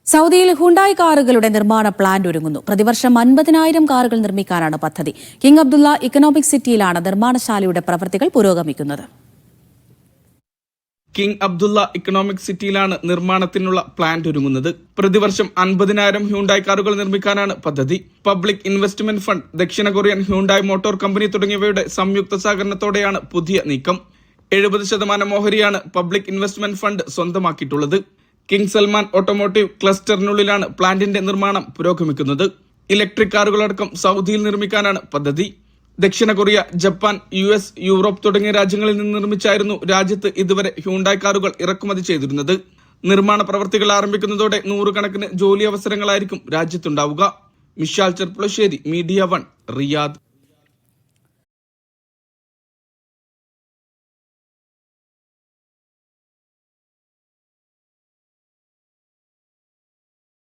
സൗദിയിൽ ഹുണ്ടായി കാറുകളുടെ നിർമ്മാണ പ്ലാന്റ് ഒരുങ്ങുന്നു. പ്രതിവർഷം 50,000 കാറുകൾ നിർമ്മിക്കാനാണ് പദ്ധതി. കിങ് അബ്ദുള്ള ഇക്കണോമിക് സിറ്റിയിലാണ് നിർമ്മാണശാലയുടെ പ്രവൃത്തികൾ പുരോഗമിക്കുന്നത്. കിങ് അബ്ദുള്ള ഇക്കണോമിക് സിറ്റിയിലാണ് നിർമ്മാണത്തിനുള്ള പ്ലാന്റ് ഒരുങ്ങുന്നത്. പ്രതിവർഷം 50,000 ഹ്യുണ്ടായി കാറുകൾ നിർമ്മിക്കാനാണ് പദ്ധതി. പബ്ലിക് ഇൻവെസ്റ്റ്മെന്റ് ഫണ്ട്, ദക്ഷിണ കൊറിയൻ ഹ്യുണ്ടായി മോട്ടോർ കമ്പനി തുടങ്ങിയവയുടെ സംയുക്ത സഹകരണത്തോടെയാണ് പുതിയ നീക്കം. 70% ഓഹരിയാണ് പബ്ലിക് ഇൻവെസ്റ്റ്മെന്റ് ഫണ്ട് സ്വന്തമാക്കിയിട്ടുള്ളത്. കിങ് സൽമാൻ ഓട്ടോമോട്ടീവ് ക്ലസ്റ്ററിനുള്ളിലാണ് പ്ലാന്റിന്റെ നിർമ്മാണം പുരോഗമിക്കുന്നത്. ഇലക്ട്രിക് കാറുകളടക്കം സൗദിയിൽ നിർമ്മിക്കാനാണ് പദ്ധതി. ദക്ഷിണ കൊറിയ, ജപ്പാൻ, US, യൂറോപ്പ് തുടങ്ങിയ രാജ്യങ്ങളിൽ നിന്ന് നിർമ്മിച്ചായിരുന്നു രാജ്യത്ത് ഇതുവരെ ഹ്യുണ്ടായി കാറുകൾ ഇറക്കുമതി ചെയ്തിരുന്നത്. നിർമ്മാണ പ്രവർത്തികൾ ആരംഭിക്കുന്നതോടെ 100 കണക്കിന് ജോലി അവസരങ്ങളായിരിക്കും രാജ്യത്തുണ്ടാവുക. Mishal Cherpulassery, media 1, Riyadh.